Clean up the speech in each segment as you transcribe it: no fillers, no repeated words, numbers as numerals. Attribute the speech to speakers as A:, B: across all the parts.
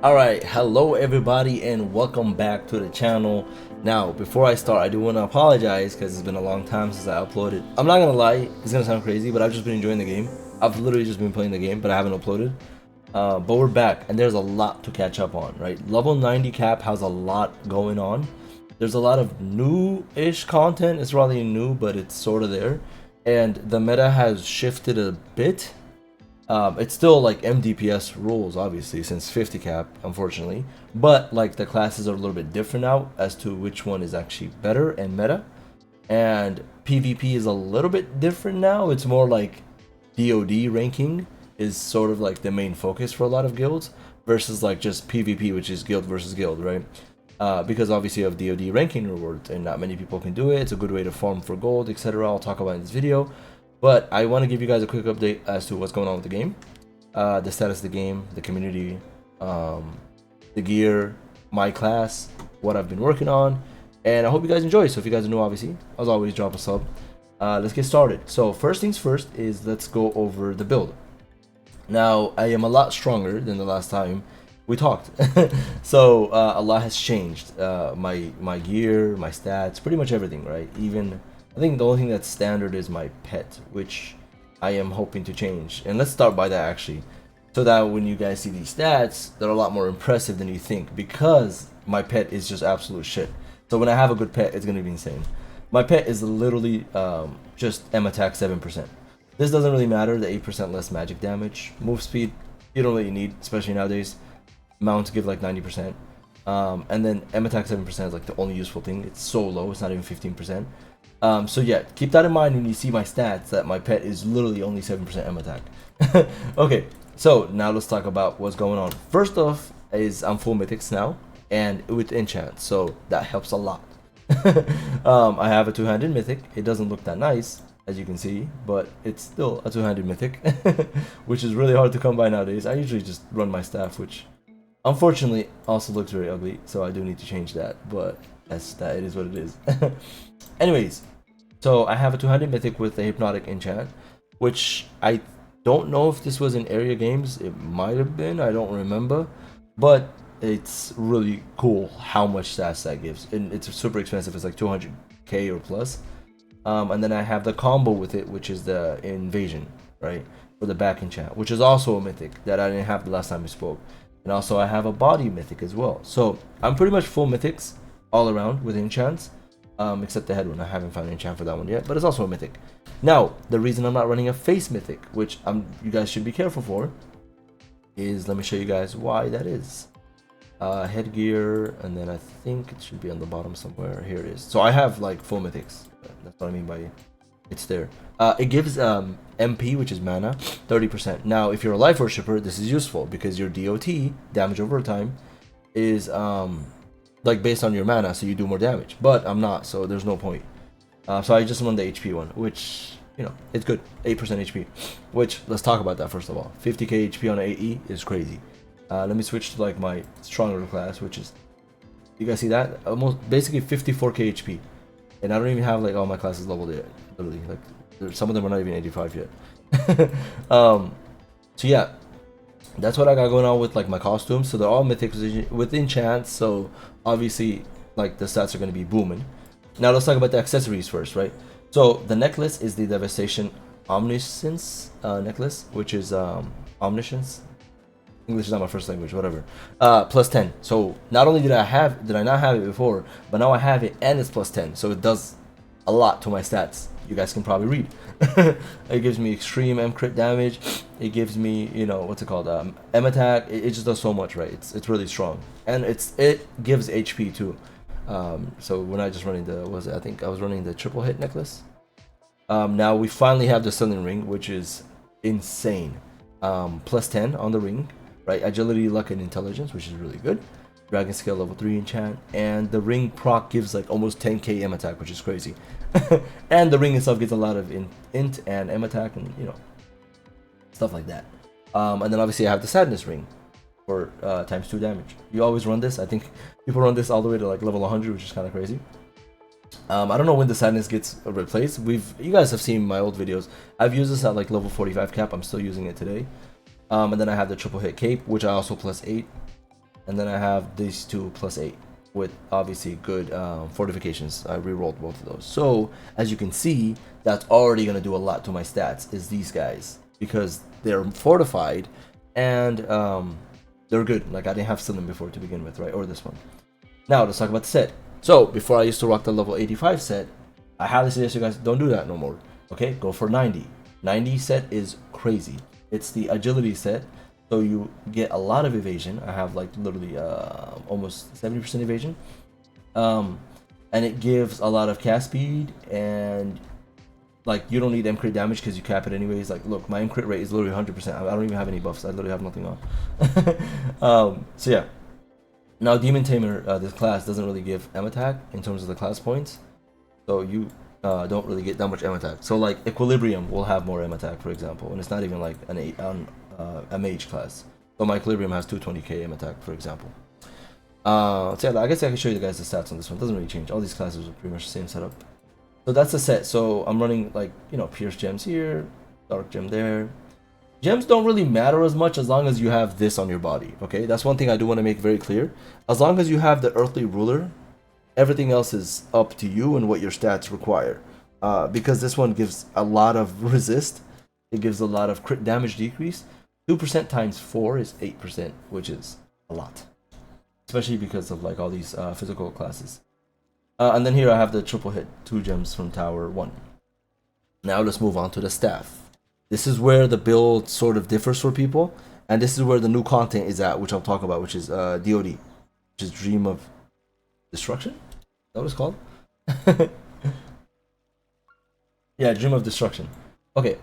A: Alright, hello everybody and welcome back to the channel. Now, before I start, I do want to apologize because it's been a long time since I uploaded. I'm not gonna lie, it's gonna sound crazy, but I've just been enjoying the game. I've literally just been playing the game, but I haven't uploaded. But we're back, and there's a lot to catch up on, right? Level 90 cap has a lot going on. There's a lot of new-ish content. It's really new, but it's sort of there. And the meta has shifted a bit. It's still like MDPS rules, obviously, since 50 cap, unfortunately. But like the classes are a little bit different now as to which one is actually better and meta. And PvP is a little bit different now. It's more like DoD ranking is sort of like the main focus for a lot of guilds versus like just PvP, which is guild versus guild, right? Because obviously of DoD ranking rewards and not many people can do it. It's a good way to farm for gold, etc. I'll talk about in this video. But I want to give you guys a quick update as to what's going on with the game, the status of the game, the community, the gear, my class, what I've been working on, and I hope you guys enjoy. So if you guys are new, obviously, as always, drop a sub. Let's get started. So first things first is let's go over the build. Now, I am a lot stronger than the last time we talked. So a lot has changed. My gear, my stats, pretty much everything, right? Even I think the only thing that's standard is my pet, which I am hoping to change. And let's start by that actually. So that when you guys see these stats, they're a lot more impressive than you think because my pet is just absolute shit. So when I have a good pet, it's gonna be insane. My pet is literally just M attack 7%. This doesn't really matter, the 8% less magic damage. Move speed, you don't really need, especially nowadays. Mounts give like 90%. And then M attack 7% is like the only useful thing. It's so low, it's not even 15%. So yeah, keep that in mind when you see my stats, that my pet is literally only 7% M attack. Okay, so now let's talk about what's going on. First off is I'm full mythics now, and with enchant, so that helps a lot. I have a two-handed mythic. It doesn't look that nice, as you can see, but it's still a two-handed mythic, which is really hard to come by nowadays. I usually just run my staff, which unfortunately also looks very ugly, so I do need to change that, but that it is what it is. Anyways, so I have a two-handed mythic with a hypnotic enchant, which I don't know if this was in area games. It might have been, I don't remember, but it's really cool how much stats that gives, and it's super expensive. It's like 200k or plus. And then I have the combo with it, which is the invasion, right, for the back enchant, which is also a mythic that I didn't have the last time we spoke. And also I have a body mythic as well. So I'm pretty much full mythics all around with enchants, except the head one. I haven't found an enchant for that one yet, but it's also a mythic. Now, the reason I'm not running a face mythic, which you guys should be careful for, is let me show you guys why that is. Headgear, and then I think it should be on the bottom somewhere. Here it is. So I have like full mythics. That's what I mean by it's there. It gives MP, which is mana, 30%. Now, if you're a life worshipper, this is useful because your DOT, damage over time, is like based on your mana, so you do more damage. But I'm not, so there's no point. So I just run the HP one, which, you know, it's good, 8% HP. Which, let's talk about that first of all. 50k HP on an AE is crazy. Let me switch to like my stronger class, which is, you guys see that? Almost basically 54k HP. And I don't even have like all my classes leveled yet. Literally, like some of them are not even 85 yet. So yeah, that's what I got going on with like my costumes. So they're all mythics with enchants. So obviously, like the stats are going to be booming. Now let's talk about the accessories first, right? So the necklace is the Devastation Omniscience necklace, which is Omniscience. English is not my first language, whatever. Plus 10. So not only did I not have it before, but now I have it and it's plus 10. So it does a lot to my stats. You guys can probably read. It gives me extreme M crit damage. It gives me, you know, what's it called? M attack. It just does so much, right? It's really strong, and it gives HP too. So we're not just running I think I was running the triple hit necklace. Now we finally have the Selling Ring, which is insane. Plus 10 on the ring. Right, agility, luck, and intelligence, which is really good. Dragon scale level 3 enchant, and the ring proc gives like almost 10k M attack, which is crazy. And the ring itself gets a lot of int and M attack, and you know, stuff like that. And then obviously I have the sadness ring for times 2 damage. You always run this. I think people run this all the way to like level 100, which is kind of crazy. I don't know when the sadness gets replaced. You guys have seen my old videos. I've used this at like level 45 cap. I'm still using it today. And then I have the triple hit cape, which I also plus 8. and then I have these two plus 8 with obviously good fortifications. I re-rolled both of those. So as you can see, that's already gonna do a lot to my stats. Is these guys, because they're fortified and they're good. Like I didn't have them before to begin with, right? Or this one. Now let's talk about the set. So before I used to rock the level 85 set, I highly suggest you guys don't do that no more. Okay, go for 90. 90 set is crazy. It's the agility set. So you get a lot of evasion. I have like literally almost 70% evasion. And it gives a lot of cast speed, and like you don't need M crit damage because you cap it anyways. Like look, my M crit rate is literally 100%. I don't even have any buffs. I literally have nothing on. So yeah. Now Demon Tamer, this class doesn't really give M attack in terms of the class points. So you don't really get that much M attack. So like Equilibrium will have more M attack, for example, and it's not even like a mage class. So my Equilibrium has 220k M attack, for example. So yeah, I guess I can show you guys the stats on this one. It doesn't really change. All these classes are pretty much the same setup. So that's the set. So I'm running like, you know, Pierce Gems here, Dark Gem there. Gems don't really matter as much as long as you have this on your body, okay? That's one thing I do want to make very clear. As long as you have the Earthly Ruler, everything else is up to you and what your stats require. Because this one gives a lot of resist. It gives a lot of crit damage decrease. 2% times 4 is 8%, which is a lot. Especially because of like all these physical classes. And then here I have the triple hit, 2 gems from Tower 1. Now let's move on to the staff. This is where the build sort of differs for people. And this is where the new content is at, which I'll talk about, which is DOD. Which is Dream of Destruction? Is that what it's called? Yeah, Dream of Destruction. Okay.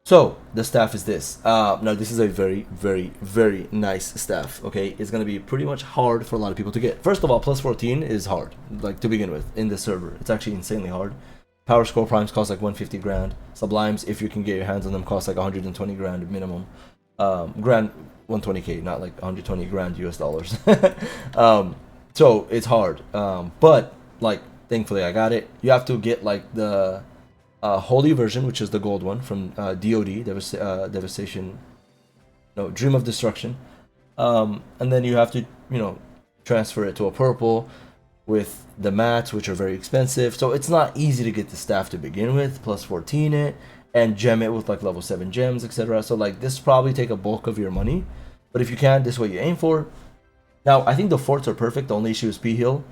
A: So, the staff is this. Now, this is a very, very, very nice staff, okay? It's going to be pretty much hard for a lot of people to get. First of all, plus 14 is hard, like, to begin with, in this server. It's actually insanely hard. Power Scroll Primes cost like 150 grand. Sublimes, if you can get your hands on them, cost like 120 grand minimum. Grand 120k, not like 120 grand US dollars. So, it's hard. But, like, thankfully I got it. You have to get, like, the Holy version, which is the gold one from DOD, Devastation, no, Dream of Destruction. And then you have to, you know, transfer it to a purple with the mats, which are very expensive. So it's not easy to get the staff to begin with, plus 14 it, and gem it with like level 7 gems, etc. So like this probably take a bulk of your money, but if you can, this is what you aim for. Now, I think the forts are perfect. The only issue is P-Heal.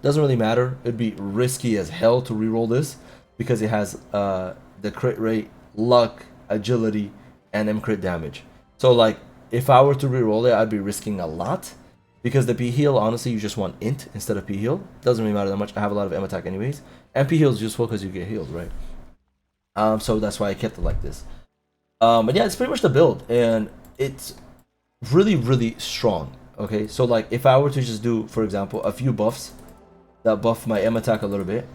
A: Doesn't really matter. It'd be risky as hell to reroll this, because it has the crit rate, luck, agility, and M crit damage. So like, if I were to reroll it, I'd be risking a lot, because the P-Heal, honestly, you just want int instead of P-Heal. Doesn't really matter that much. I have a lot of M attack anyways, and P-Heal is useful because you get healed, right? So that's why I kept it like this. But yeah, it's pretty much the build, and it's really, really strong. Okay, so like, if I were to just do, for example, a few buffs that buff my M attack a little bit,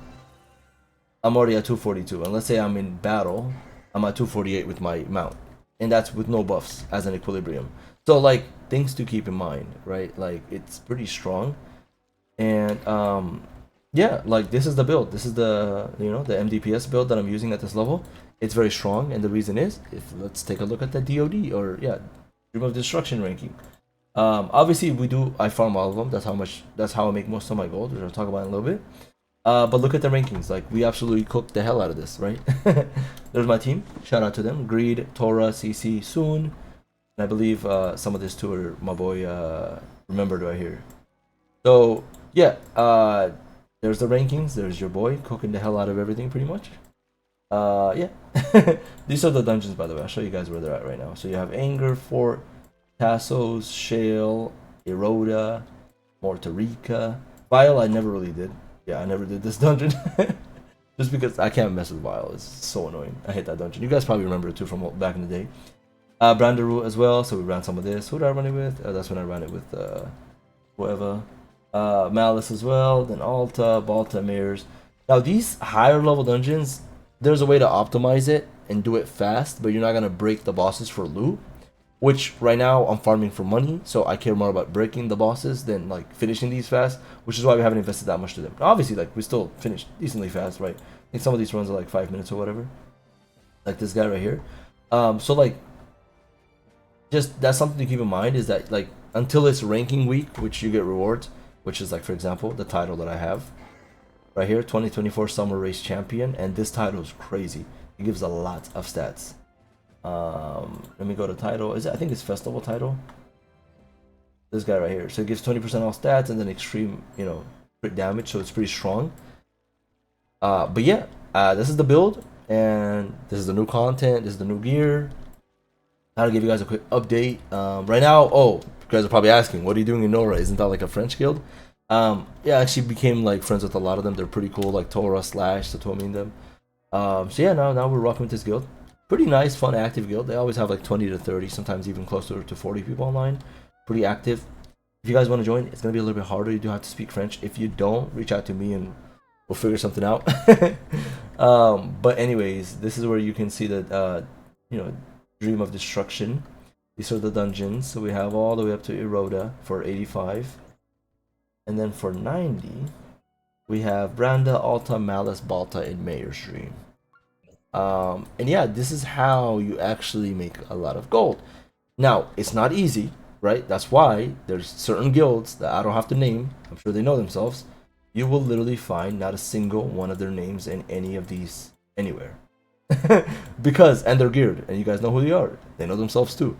A: I'm already at 242, and let's say I'm in battle, I'm at 248 with my mount, and that's with no buffs as an equilibrium. So like, things to keep in mind, right? Like, it's pretty strong, and yeah, like, this is the build. This is the, you know, the MDPS build that I'm using at this level. It's very strong, and the reason is, if let's take a look at the DOD, or yeah, Dream of Destruction ranking. Obviously I farm all of them. That's how I make most of my gold, which I'll talk about in a little bit. But look at the rankings. Like, we absolutely cooked the hell out of this, right? There's my team. Shout out to them. Greed, Tora, CC, Soon. And I believe some of this too are my boy Remembered right here. So yeah, there's the rankings. There's your boy cooking the hell out of everything pretty much. Yeah. These are the dungeons, by the way. I'll show you guys where they're at right now. So you have Anger, Fort, Tassos, Shale, Eroda, Mortarica. Vile I never really did. Yeah, I never did this dungeon. Just because I can't mess with Vile. It's so annoying. I hate that dungeon. You guys probably remember it too from back in the day. Branderu as well, so we ran some of this. Who did I run it with? That's when I ran it with whoever. Malice as well, then Alta, Balta, Mirrors. Now these higher level dungeons, there's a way to optimize it and do it fast, but you're not going to break the bosses for loot. Which right now I'm farming for money, so I care more about breaking the bosses than like finishing these fast, which is why we haven't invested that much to them. Obviously, like, we still finished decently fast, right? I think some of these runs are like 5 minutes or whatever. Like this guy right here. So like, just that's something to keep in mind, is that like until it's ranking week, which you get rewards, which is like, for example, the title that I have right here, 2024 Summer Race Champion, and this title is crazy. It gives a lot of stats. Let me go to title. I think it's festival title. This guy right here. So it gives 20% off stats and then extreme, crit damage. So it's pretty strong. But yeah, this is the build, and this is the new content. This is the new gear. I'll give you guys a quick update. Right now, you guys are probably asking, what are you doing in Nora? Isn't that like a French guild? Yeah, I actually became like friends with a lot of them. They're pretty cool, like Tora, Slash, Satomi, and them. So yeah, now we're rocking with this guild. Pretty nice, fun, active guild. They always have like 20 to 30, sometimes even closer to 40 people online. Pretty active. If you guys want to join, it's gonna be a little bit harder. You do have to speak French. If you don't, reach out to me and we'll figure something out. But anyways, this is where you can see that Dream of Destruction. These are the dungeons. So we have all the way up to Eroda for 85. And then for 90, we have Branda, Alta, Malice, Balta, and Mayor's Dream. And yeah, this is how you actually make a lot of gold. Now, it's not easy, right? That's why there's certain guilds that I don't have to name. I'm sure they know themselves. You will literally find not a single one of their names in any of these anywhere. And they're geared, and you guys know who they are. They know themselves too.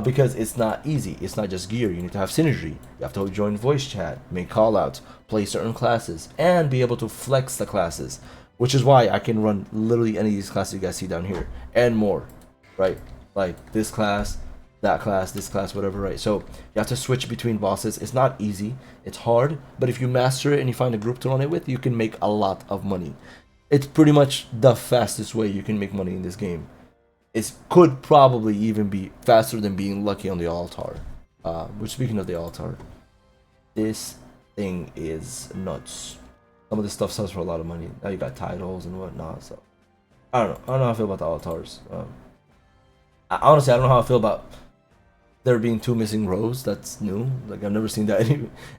A: Because it's not easy. It's not just gear. You need to have synergy. You have to join voice chat, make callouts, play certain classes, and be able to flex the classes. Which is why I can run literally any of these classes you guys see down here and more, right? Like this class, that class, this class, whatever, right? So you have to switch between bosses. It's not easy. It's hard, but if you master it and you find a group to run it with, you can make a lot of money. It's pretty much the fastest way you can make money in this game. It could probably even be faster than being lucky on the altar. Which, speaking of the altar, this thing is nuts. Some of this stuff sells for a lot of money. Now you got titles and whatnot. So I don't know. I don't know how I feel about the altars. Honestly, I don't know how I feel about there being 2 missing rows. That's new. Like, I've never seen that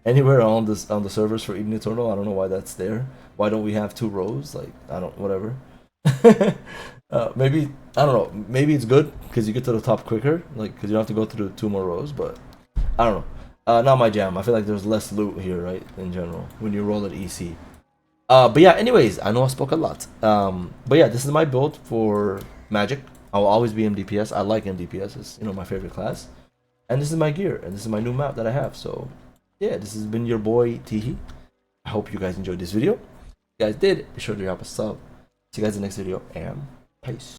A: anywhere on the servers for Eden Eternal. I don't know why that's there. Why don't we have 2 rows? Like, whatever. Maybe, I don't know. Maybe it's good because you get to the top quicker. Like, because you don't have to go through 2 more rows. But I don't know. Not my jam. I feel like there's less loot here, right? In general, when you roll at EC. But yeah. Anyways, I know I spoke a lot. But yeah, this is my build for Magic. I will always be MDPS. I like MDPS. It's my favorite class. And this is my gear, and this is my new map that I have. So, yeah, this has been your boy, Tihi. I hope you guys enjoyed this video. If you guys did, be sure to drop a sub. See you guys in the next video, and peace.